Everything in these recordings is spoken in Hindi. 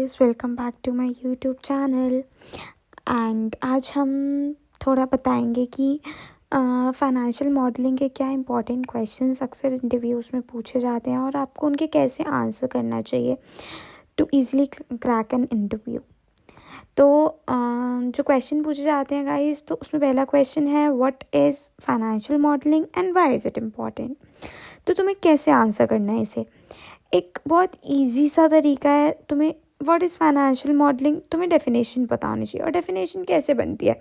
Welcome back to my YouTube channel. And आज हम थोड़ा बताएंगे कि फाइनेंशियल मॉडलिंग के क्या इंपॉर्टेंट क्वेश्चंस अक्सर इंटरव्यूज़ में पूछे जाते हैं और आपको उनके कैसे आंसर करना चाहिए to easily crack an interview. तो जो क्वेश्चन पूछे जाते हैं गाइस, तो उसमें पहला क्वेश्चन है what is financial modelling and why is it important. तो तुम्हें कैसे आंसर करना है इसे। एक बहुत इजी सा तरीका है, तुम्हें व्हाट इज़ फाइनेंशियल मॉडलिंग तुम्हें डेफिनेशन पता होनी चाहिए। और डेफिनेशन कैसे बनती है,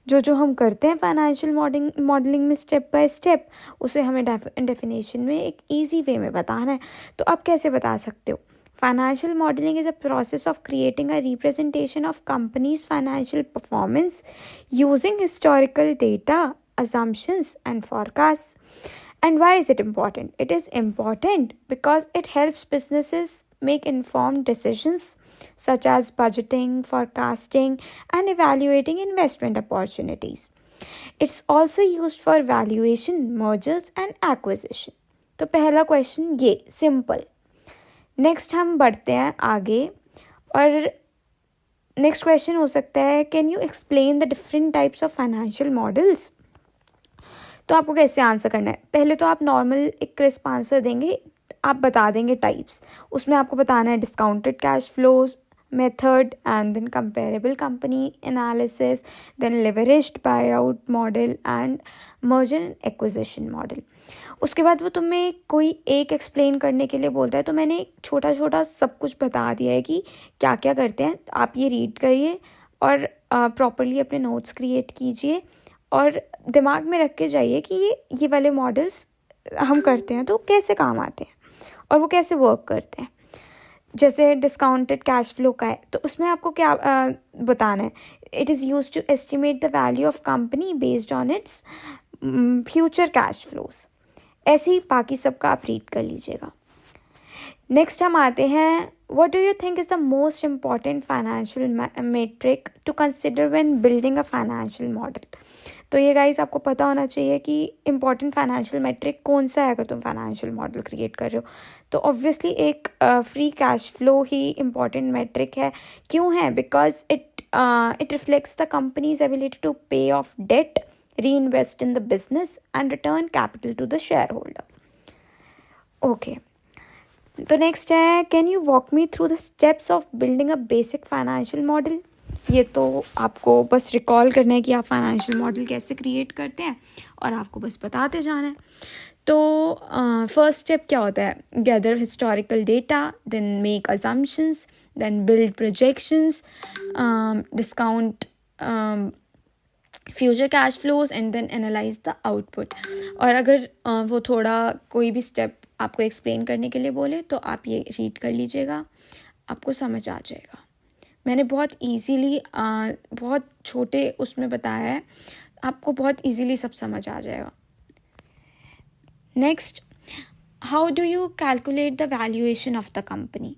जो हम करते हैं फाइनेंशियल मॉडलिंग में स्टेप बाय स्टेप, उसे हमें डेफिनेशन में एक इजी वे में बताना है। तो आप कैसे बता सकते हो। Financial modelling is a process of creating a representation of companies financial performance using historical data, assumptions and forecasts. And why is it important? It is important because it helps businesses make informed decisions such as budgeting, forecasting, and evaluating investment opportunities. It's also used for valuation, mergers, and acquisition. तो पहला क्वेश्चन ये सिंपल। नेक्स्ट हम बढ़ते हैं आगे और नेक्स्ट क्वेश्चन हो सकता है can you explain the different types of financial models. तो आपको कैसे आंसर करना है। पहले तो आप नॉर्मल एक क्रिस्प आंसर देंगे, आप बता देंगे टाइप्स। उसमें आपको बताना है discounted cash flows method and then comparable company analysis, then leveraged buy out model and merger and acquisition model. उसके बाद वो तुम्हें कोई एक एक्सप्लेन करने के लिए बोलता है, तो मैंने छोटा छोटा सब कुछ बता दिया है कि क्या क्या करते हैं। आप ये रीड करिए और प्रॉपरली अपने नोट्स क्रिएट कीजिए और दिमाग में रख के जाइए कि ये वाले मॉडल्स हम करते हैं तो कैसे काम आते हैं और वो कैसे वर्क करते हैं। जैसे डिस्काउंटेड कैश फ्लो का है, तो उसमें आपको क्या बताना है। It is use to estimate the value of company based on its future cash flows. ऐसे ही बाकी सबका आप रीड कर लीजिएगा। नेक्स्ट हम आते हैं what do you think is the most important financial metric to consider when building a financial model. तो ये गाइस आपको पता होना चाहिए कि इंपॉर्टेंट फाइनेंशियल मेट्रिक कौन सा है अगर तुम फाइनेंशियल मॉडल क्रिएट कर रहे हो। तो ऑब्वियसली एक फ्री कैश फ्लो ही इंपॉर्टेंट मेट्रिक है। क्यों है? Because it reflects the company's ability to pay off debt, reinvest in the business and return capital to the shareholder होल्डर। ओके, तो नेक्स्ट है can you walk me through the steps of building a basic financial model. ये तो आपको बस रिकॉल करना है कि आप फाइनेंशियल मॉडल कैसे क्रिएट करते हैं और आपको बस बताते जाना है। तो फर्स्ट स्टेप क्या होता है, gather historical data, then make assumptions, then build projections, discount future cash flows and then analyse the output. और अगर वो थोड़ा कोई भी स्टेप आपको एक्सप्लेन करने के लिए बोले तो आप ये रीड कर लीजिएगा, आपको समझ आ जाएगा। मैंने बहुत इजीली बहुत छोटे उसमें बताया है, आपको बहुत इजीली सब समझ आ जाएगा। Next, how do you calculate the valuation of the company.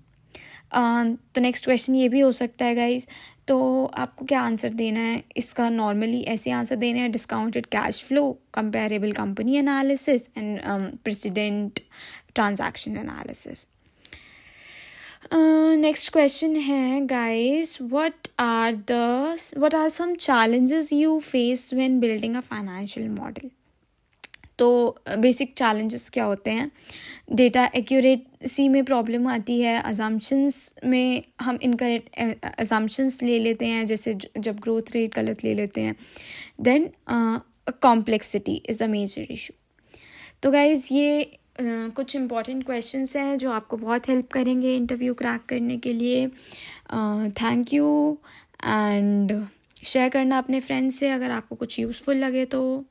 तो नेक्स्ट क्वेश्चन ये भी हो सकता है गाइज। तो आपको क्या आंसर देना है इसका। नॉर्मली ऐसे आंसर देना है discounted cash flow, comparable company analysis and precedent transaction analysis. Next question है guys what are some challenges you face when building a financial model. तो बेसिक चैलेंजेस क्या होते हैं। डेटा एक्यूरेसी में प्रॉब्लम आती है, अजम्पशंस में हम इनकरेक्ट अजम्पशंस ले लेते हैं, जैसे जब ग्रोथ रेट गलत ले लेते हैं। Then complexity is the major issue. तो गाइज ये कुछ इंपॉर्टेंट क्वेश्चंस हैं जो आपको बहुत हेल्प करेंगे इंटरव्यू क्रैक करने के लिए। थैंक यू एंड शेयर करना अपने फ्रेंड्स से अगर आपको कुछ यूज़फुल लगे तो।